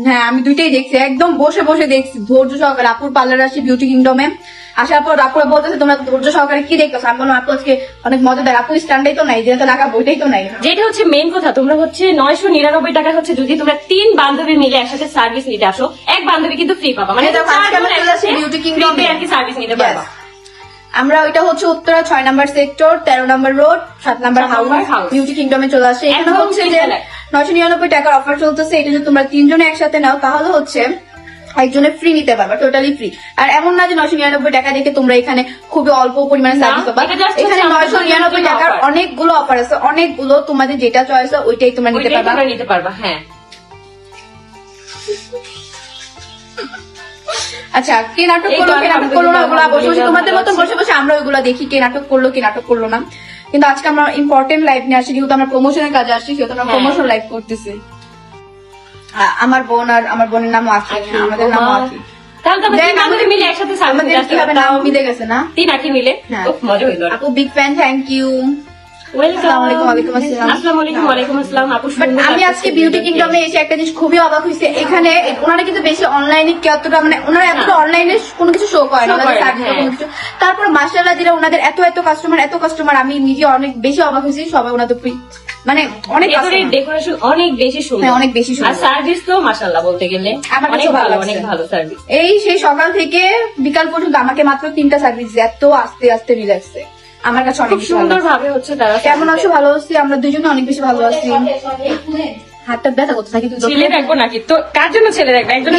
হ্যাঁ আমি দুইটাই দেখছি, একদম বসে বসে দেখছি ধৈর্য সহকারে। আপুর পার্লার আসি বিউটি কিংডমে, আসার পর আপুরা বলতেছে তোমরা ধৈর্য সহকারে কি দেখতেছো। আমি বললাম আপু আজকে অনেক মজাদার, আপু স্ট্যান্ডাই তো নাই, যেটা টাকা বইটাই তো নাই। যেটা হচ্ছে মেইন কথা, তোমরা হচ্ছে 999 টাকা হচ্ছে যদি তোমরা 3 বান্ধবী মিলে একসাথে সার্ভিস নিতে আসো, এক বান্ধবী কিন্তু ফ্রি পাবা, মানে বিউটি কিংডমে আর কি সার্ভিস নিতে পারবা। আমরা ওইটা হচ্ছে উত্তরা 6 নম্বর সেক্টর 13 নম্বর রোড 7 নম্বর হাউস বিউটি কিংডমে চলে আসে। এখানে হচ্ছে যে 999 টাকার অফার চলতেছে। এটা যদি তোমরা 3 জনে একসাথে নাও তাহলে হচ্ছে একজনের ফ্রি নিতে পারবা, টোটালি ফ্রি। আর এমন না যে 999 টাকা দেখে তোমরা এখানে খুবই অল্প পরিমাণে সার্ভিস পাবা। এখানে 999 টাকার অনেকগুলো অফার আছে, অনেকগুলো, তোমাদের যেটা চয়েস ওইটাই তোমরা নিতে পারবা। হ্যাঁ আচ্ছা, কে নাটক করলো কে নাটক করলো না ওগুলো বসে বসে তোমাদের মতো বসে বসে আমরা ওইগুলো দেখি, কে নাটক করলো কে নাটক করলো না। কিন্তু আজকে আমরা ইম্পর্টেন্ট লাইভ নিয়ে আসি, যেহেতু আমরা প্রমোশনের কাজে আসছি সেহেতু আমরা প্রমোশন লাইভ করতেছি। আমার বোন আর আমার বোনের নাম আখি, আমাদের নাম আখি। নাম মিলে গেছে না, 3 আখি মিলে মজা হইলো। আপু বিগ ফ্যান, থ্যাংক ইউ। আমি আজকে বিউটি কিংডমে এসে একটা জিনিস খুবই অবাক হয়েছে, এখানে ওনারা কিন্তু বেশি অনলাইনে কতটা মানে ওনারা এতটা অনলাইনে কোনো কিছু শো করে না, কোনো কিছু। তারপর মাশাআল্লাহ দিলে ওনাদের এত কাস্টমার আমি নিজে অনেক বেশি অবাক হয়েছি। সবাই ওনাদের মানে অনেক ডেকোরেশন অনেক বেশি সুন্দর, অনেক বেশি সুন্দর। আর সার্ভিস তো মাশাআল্লাহ বলতে গেলে অনেক ভালো সার্ভিস। এই সেই সকাল থেকে বিকাল পর্যন্ত আমাকে মাত্র 3টা সার্ভিস, এত আস্তে আস্তে রিল্যাক্সে আমার কাছে অনেক সুন্দর ভাবে হচ্ছে তারা। কেমন আছো? ভালো আছি, আমরা দুজনে অনেক বেশি ভালো আছি। হাতটা ব্যথা করতে থাকি। ছেলে রাখবো নাকি? তো কার জন্য ছেলে রাখবে? একজন